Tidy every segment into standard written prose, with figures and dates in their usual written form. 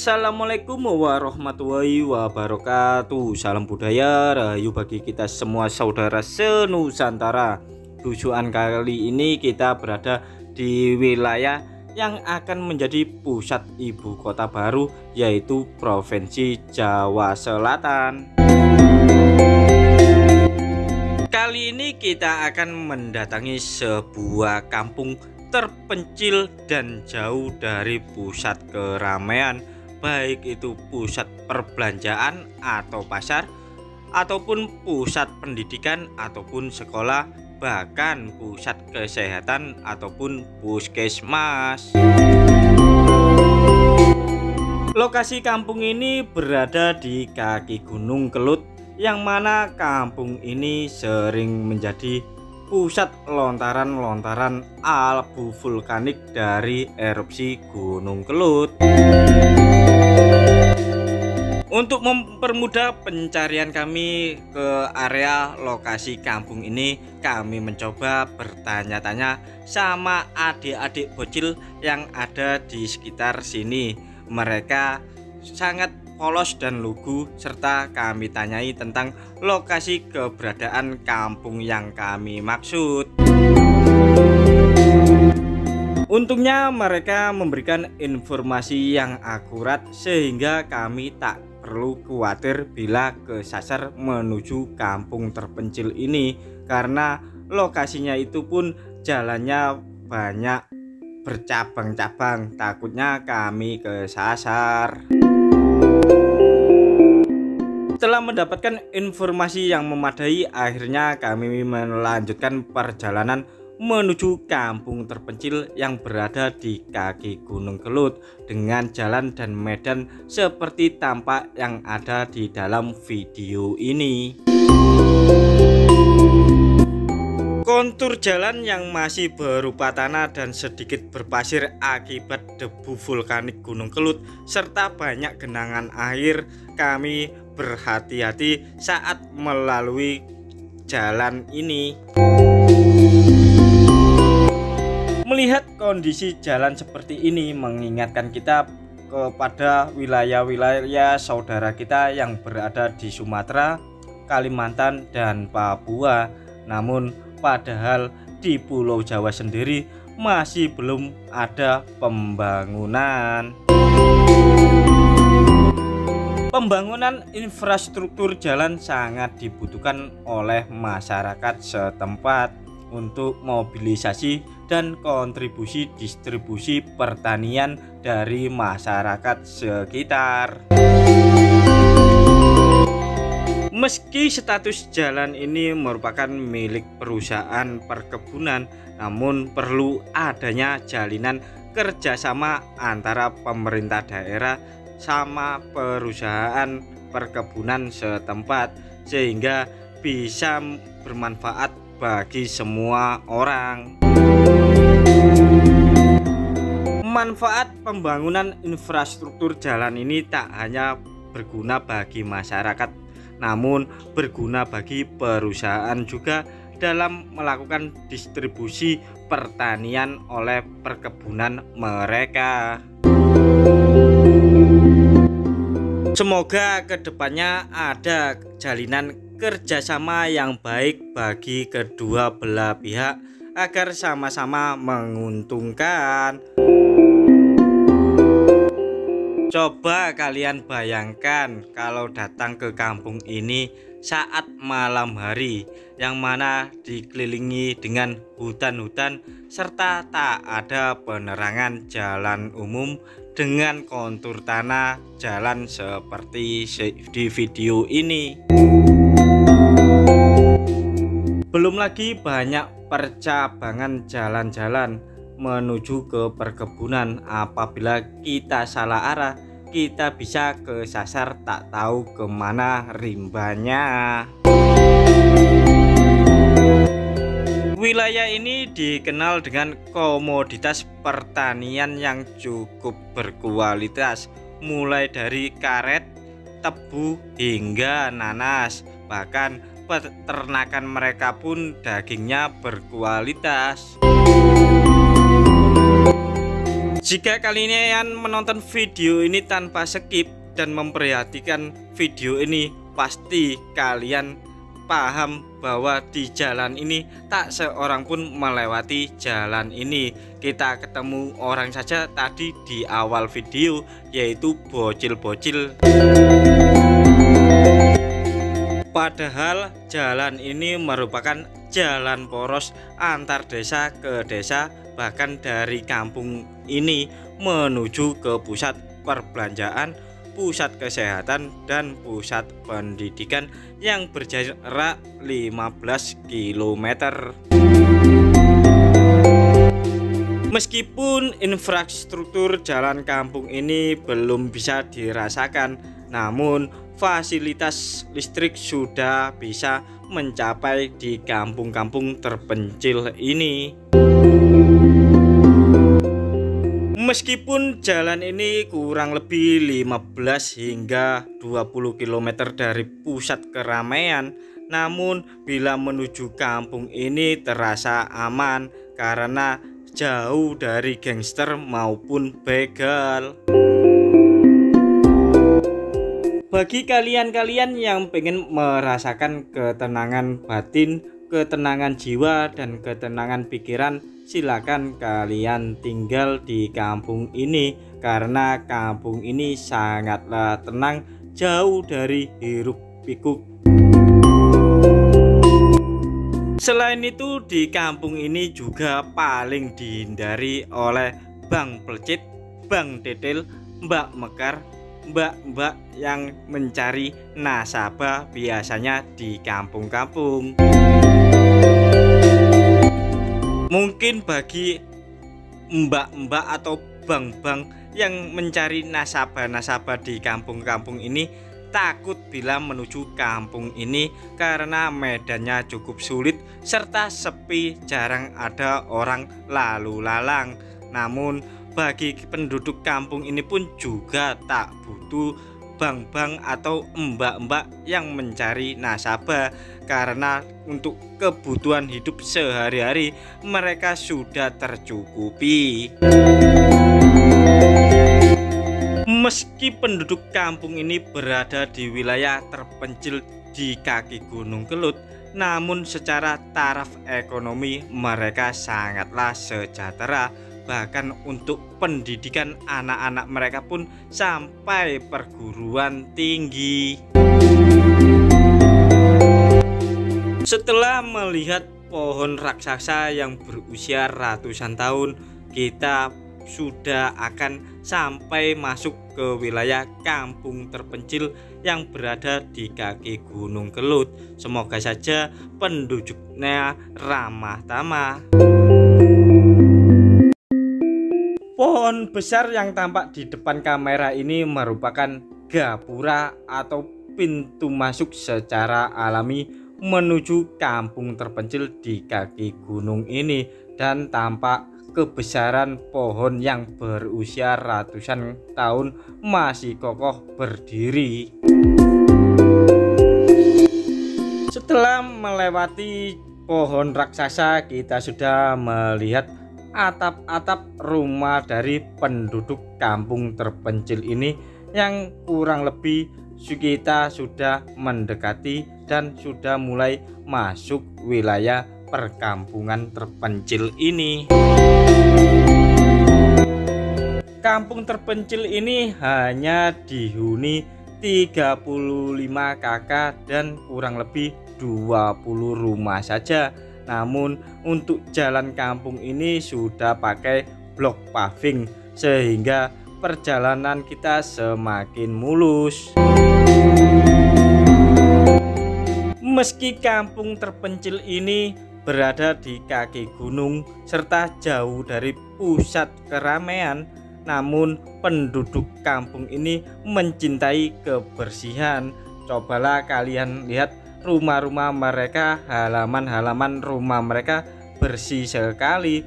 Assalamualaikum warahmatullahi wabarakatuh. Salam budaya rahayu bagi kita semua saudara senusantara. Tujuan kali ini kita berada di wilayah yang akan menjadi pusat ibu kota baru, yaitu Provinsi Jawa Selatan. Kali ini kita akan mendatangi sebuah kampung terpencil dan jauh dari pusat keramaian, baik itu pusat perbelanjaan atau pasar, ataupun pusat pendidikan ataupun sekolah, bahkan pusat kesehatan ataupun puskesmas. Lokasi kampung ini berada di kaki Gunung Kelut, yang mana kampung ini sering menjadi pusat lontaran-lontaran abu vulkanik dari erupsi Gunung Kelut. Untuk mempermudah pencarian kami ke area lokasi kampung ini, kami mencoba bertanya-tanya sama adik-adik bocil yang ada di sekitar sini. Mereka sangat polos dan lugu, serta kami tanyai tentang lokasi keberadaan kampung yang kami maksud. Untungnya mereka memberikan informasi yang akurat, sehingga kami tak perlu khawatir bila kesasar menuju kampung terpencil ini, karena lokasinya itu pun jalannya banyak bercabang-cabang, takutnya kami kesasar. Setelah mendapatkan informasi yang memadai, akhirnya kami melanjutkan perjalanan menuju kampung terpencil yang berada di kaki Gunung Kelut dengan jalan dan medan seperti tampak yang ada di dalam video ini. Kontur jalan yang masih berupa tanah dan sedikit berpasir akibat debu vulkanik Gunung Kelut serta banyak genangan air. Kami berhati-hati saat melalui jalan ini. Melihat kondisi jalan seperti ini mengingatkan kita kepada wilayah-wilayah saudara kita yang berada di Sumatera, Kalimantan, dan Papua. Namun padahal di Pulau Jawa sendiri masih belum ada pembangunan. Pembangunan infrastruktur jalan sangat dibutuhkan oleh masyarakat setempat untuk mobilisasi dan kontribusi distribusi pertanian dari masyarakat sekitar. Meski status jalan ini merupakan milik perusahaan perkebunan, namun perlu adanya jalinan kerjasama antara pemerintah daerah sama perusahaan perkebunan setempat, sehingga bisa bermanfaat bagi semua orang. Manfaat pembangunan infrastruktur jalan ini tak hanya berguna bagi masyarakat, namun berguna bagi perusahaan juga dalam melakukan distribusi pertanian oleh perkebunan mereka. Semoga kedepannya ada jalinan kerjasama yang baik bagi kedua belah pihak agar sama-sama menguntungkan. Coba kalian bayangkan kalau datang ke kampung ini saat malam hari, yang mana dikelilingi dengan hutan-hutan serta tak ada penerangan jalan umum dengan kontur tanah jalan seperti di video ini. Belum lagi banyak percabangan jalan-jalan menuju ke perkebunan. Apabila kita salah arah, kita bisa kesasar tak tahu kemana rimbanya. Wilayah ini dikenal dengan komoditas pertanian yang cukup berkualitas, mulai dari karet, tebu, hingga nanas. Bahkan peternakan mereka pun dagingnya berkualitas. Jika kalian menonton video ini tanpa skip dan memperhatikan video ini, pasti kalian paham bahwa di jalan ini tak seorang pun melewati jalan ini. Kita ketemu orang saja tadi di awal video, yaitu bocil-bocil. Padahal jalan ini merupakan jalan poros antar desa ke desa, bahkan dari kampung ini menuju ke pusat perbelanjaan, pusat kesehatan, dan pusat pendidikan yang berjarak 15 km. Meskipun infrastruktur jalan kampung ini belum bisa dirasakan, namun fasilitas listrik sudah bisa mencapai di kampung-kampung terpencil ini. Meskipun jalan ini kurang lebih 15 hingga 20 km dari pusat keramaian, namun bila menuju kampung ini terasa aman karena jauh dari gangster maupun begal. Bagi kalian-kalian yang pengen merasakan ketenangan batin, ketenangan jiwa, dan ketenangan pikiran, silakan kalian tinggal di kampung ini karena kampung ini sangatlah tenang, jauh dari hiruk pikuk. Selain itu, di kampung ini juga paling dihindari oleh bang pelcit, bang dedel, mbak mekar, mbak-mbak yang mencari nasabah biasanya di kampung-kampung. Mungkin bagi mbak-mbak atau bang-bang yang mencari nasabah-nasabah di kampung-kampung ini takut bila menuju kampung ini karena medannya cukup sulit serta sepi, jarang ada orang lalu lalang. Namun bagi penduduk kampung ini pun juga tak butuh bang-bang atau mbak-mbak yang mencari nasabah karena untuk kebutuhan hidup sehari-hari mereka sudah tercukupi. Meski penduduk kampung ini berada di wilayah terpencil di kaki Gunung Kelut, namun secara taraf ekonomi mereka sangatlah sejahtera. Bahkan untuk pendidikan anak-anak mereka pun sampai perguruan tinggi. Setelah melihat pohon raksasa yang berusia ratusan tahun, kita sudah akan sampai masuk ke wilayah kampung terpencil yang berada di kaki Gunung Kelut. Semoga saja penduduknya ramah tamah. Pohon besar yang tampak di depan kamera ini merupakan gapura atau pintu masuk secara alami menuju kampung terpencil di kaki gunung ini, dan tampak kebesaran pohon yang berusia ratusan tahun masih kokoh berdiri. Setelah melewati pohon raksasa, kita sudah melihat atap-atap rumah dari penduduk kampung terpencil ini yang kurang lebih kita sudah mendekati dan sudah mulai masuk wilayah perkampungan terpencil ini. Kampung terpencil ini hanya dihuni 35 kakak dan kurang lebih 20 rumah saja. Namun untuk jalan kampung ini sudah pakai blok paving sehingga perjalanan kita semakin mulus. Meski kampung terpencil ini berada di kaki gunung serta jauh dari pusat keramaian, namun penduduk kampung ini mencintai kebersihan. Cobalah kalian lihat rumah-rumah mereka, halaman-halaman rumah mereka bersih sekali.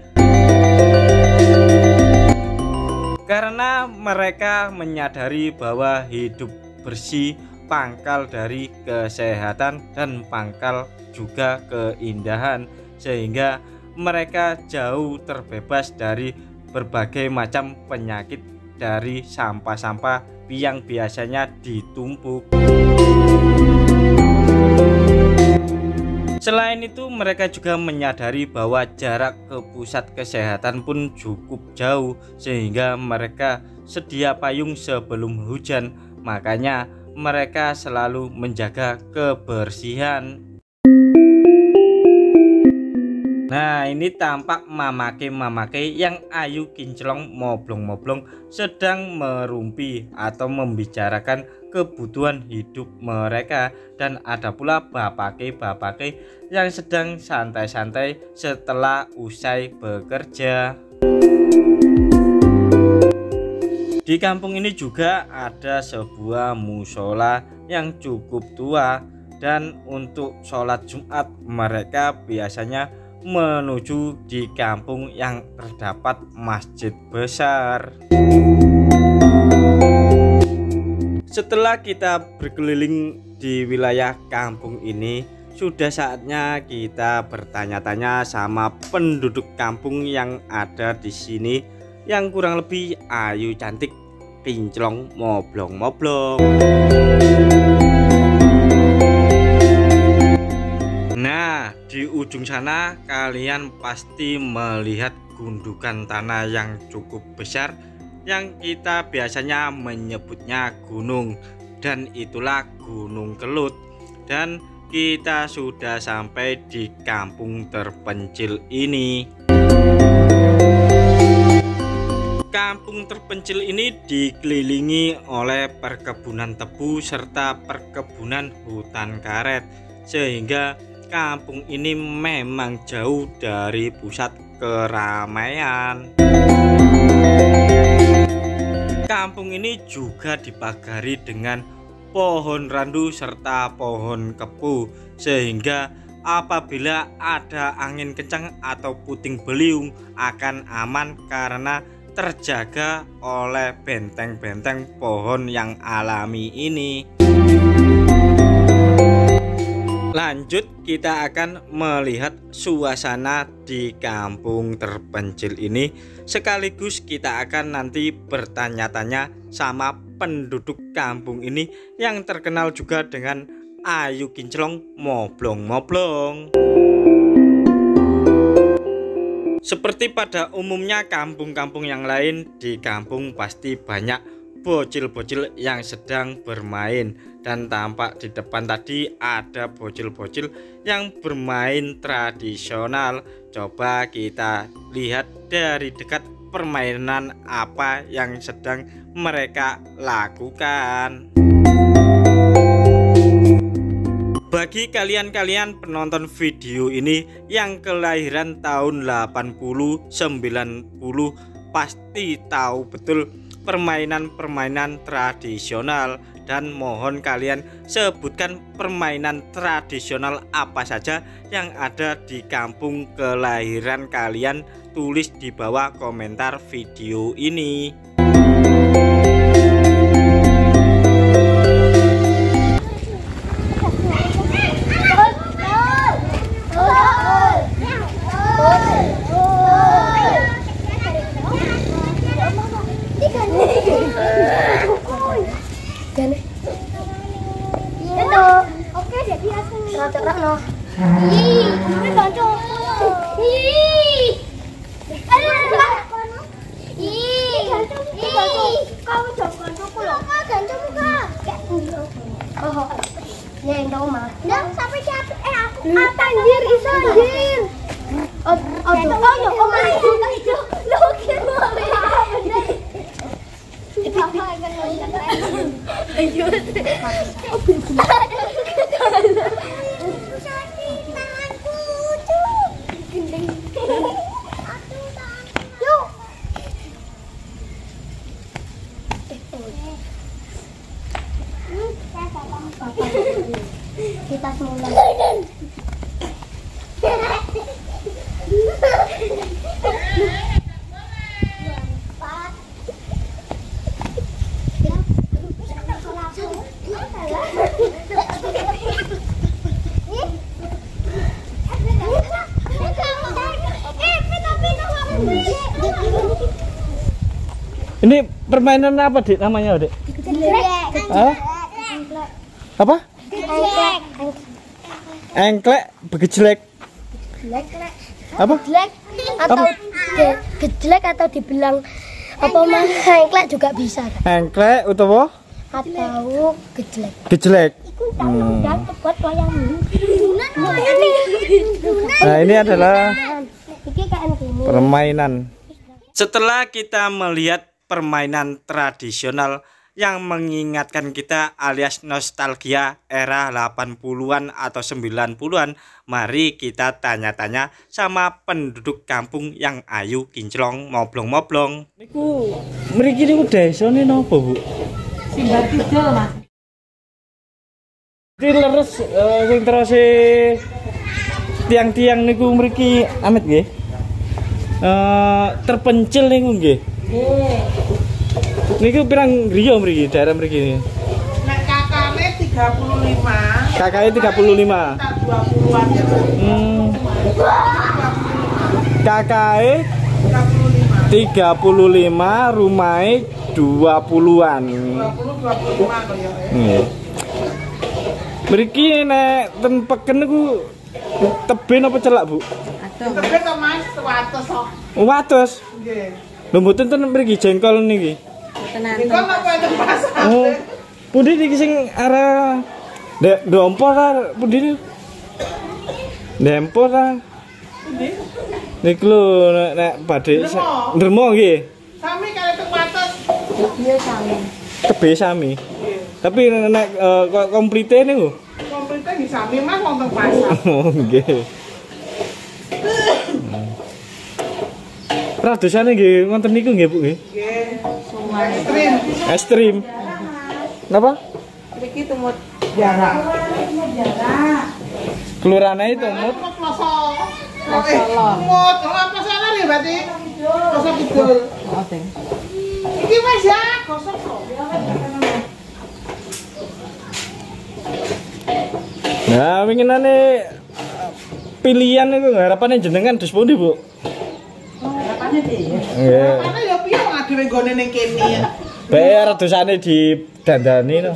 Karena mereka menyadari bahwa hidup bersih pangkal dari kesehatan dan pangkal juga keindahan, sehingga mereka jauh terbebas dari berbagai macam penyakit dari sampah-sampah yang biasanya ditumpuk. Selain itu, mereka juga menyadari bahwa jarak ke pusat kesehatan pun cukup jauh, sehingga mereka sedia payung sebelum hujan. Makanya mereka selalu menjaga kebersihan. Nah, ini tampak mamake yang ayu kinclong moblong-moblong sedang merumpi atau membicarakan kebutuhan hidup mereka, dan ada pula bapake yang sedang santai-santai setelah usai bekerja. Di kampung ini juga ada sebuah musola yang cukup tua, dan untuk sholat Jumat mereka biasanya menuju di kampung yang terdapat masjid besar. Setelah kita berkeliling di wilayah kampung ini, sudah saatnya kita bertanya-tanya sama penduduk kampung yang ada di sini, yang kurang lebih ayu, cantik, kinclong, moblong-moblong. Nah, di ujung sana kalian pasti melihat gundukan tanah yang cukup besar yang kita biasanya menyebutnya gunung, dan itulah Gunung Kelut. Dan kita sudah sampai di kampung terpencil ini. Kampung terpencil ini dikelilingi oleh perkebunan tebu serta perkebunan hutan karet, sehingga kampung ini memang jauh dari pusat keramaian. Kampung ini juga dipagari dengan pohon randu serta pohon kepu, sehingga apabila ada angin kencang atau puting beliung akan aman karena terjaga oleh benteng-benteng pohon yang alami ini. Lanjut, kita akan melihat suasana di kampung terpencil ini, sekaligus kita akan nanti bertanya-tanya sama penduduk kampung ini yang terkenal juga dengan ayu kinclong moblong-moblong. Seperti pada umumnya kampung-kampung yang lain, di kampung pasti banyak bocil-bocil yang sedang bermain, dan tampak di depan tadi ada bocil-bocil yang bermain tradisional. Coba kita lihat dari dekat permainan apa yang sedang mereka lakukan. Bagi kalian-kalian penonton video ini yang kelahiran tahun 80, 90, pasti tahu betul permainan-permainan tradisional, dan mohon kalian sebutkan permainan tradisional apa saja yang ada di kampung kelahiran kalian. Tulis di bawah komentar video ini. Anjir, iso anjir. Kita semula. Ini permainan apa, Dik? Namanya, Dik? Hah? Apa? Engklek, begejlek. Apa? Gejlek atau gejlek atau dibilang apa mas? Engklek juga bisa. Engklek utawa Atau gejlek. gejlek. Buat wayang. Nah, ini adalah Iki kayak gini. permainan. Setelah kita melihat permainan tradisional yang mengingatkan kita alias nostalgia era 80-an atau 90-an, mari kita tanya-tanya sama penduduk kampung yang ayu kinclong moblong-moblong. Niku mriki niku desane napa, Bu? Simbah Kidul, Mas. Iki leres sing terose tiang-tiang niku mriki amit nggih. Terpencil niku nggih. Nggih. Niku pirang griya mriki daerah mriki ini? Nek kakane 35. KKI 35. Tak 20-an ya, Pak. KKI 35, rumahnya 20-an. 20-25 kok ya. Nggih. Mriki nek ten peken niku teben apa celak, Bu? Aduh. Tapi kok Mas 100 kok. Wates. Nggih. Lho mboten ten mriki jengkol niki. Iki kok apa itu pasar? Oh. Pundi niki sing arah Ndompo ta pundi niku? Ndompo ta? Pundi? Niku lho nek badhe Ndermo nggih. Sami kali tek wates. Iya sami. Kebe sami. Tapi nek komplite niku. Komplite nggih sami Mas wong teng pasar. Oh nggih. Radosane nggih wonten niku nggih, Bu nggih. Nggih. Ekstrim. Ekstrim. Napa? Iki tumut jarak. Kelurane itu mut. Tumut. Apa salah ya berarti? Kosok kidul. Iki wis ya, gosok kok. Nah, winginane pilihan niku harapane jenengan dus pundi, Bu? Harapannya piye? Nggih. Mana ya piye wong adewe nggone ning kene ya. Bae radosane didandani no.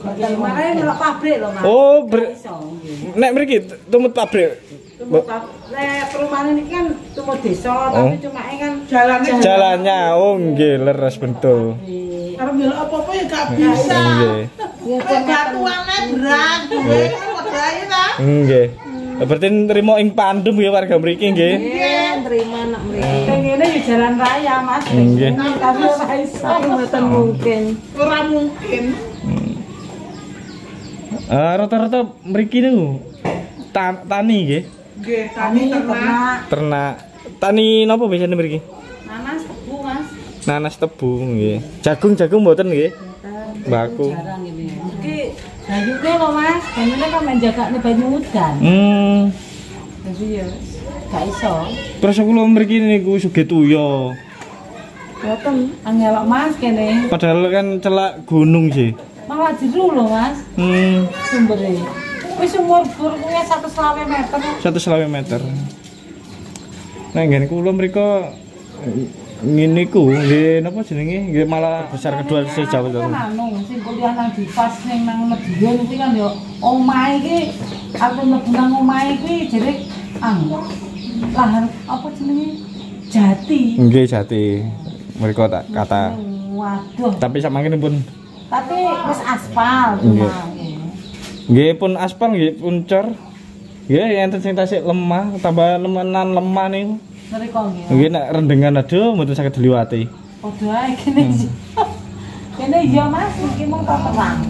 Makanya ngelok pabrik loh Mas. Oh, nek mriki tumut pabrik. Nek perumahan ini kan tumut desa, tapi cuma kan jalannya. Jalannya, oh nggih leres betul. Kalau ngelok apa-apa ya gak bisa. Nggih. Batuannya berat, duwe kan modalnya ta. Nggih. Berarti nrimo ing pandum ya warga mriki nggih. Nggih, nerima nek mriki. Ngene ya jalan raya, Mas. Nggih. Tapi ora iso, mboten mungkin. Ora mungkin. Rata-rata mriki niku tani nggih. Nggih, tani ternak. Ternak. Tani napa biasane mriki? Nanas tebu, Mas. Nanas tebu nggih. Jagung mboten nggih. Baku. Jarang ini. Iki banyune lho, Mas. Banyune kan menjagane banyu udan. Jadi ya gak iso. Terus kula mriki niku sugih tuya. Boten angelok Mas kene. Padahal kan celak gunung sih. Malah jeru lho, Mas. Sumbere. Wis umur burungnya 120 meter. 120 meter. Nah, ngene kula mriko ngene ku nggih napa jenenge? Nggih malah besar kedua sejauh itu. Kan anu sing kuliah nang Dipas ning nang Medion iki kan yo omahe iki aku mlebu nang omahe iki jere lahan apa jenenge? Jati. Nggih jati. Mriko tak kata. Waduh. Tapi samangke pun Tapi wis aspal Nggih. cuma. nggih pun aspal nggih pun cor. Nggih enten sing tasik lemah tambah lemenan lemah niku. Mriko nggih. Nggih nek rendengan aduh mboten saged diliwati. Padha ae kene. Kene iya Mas, iki mung terang.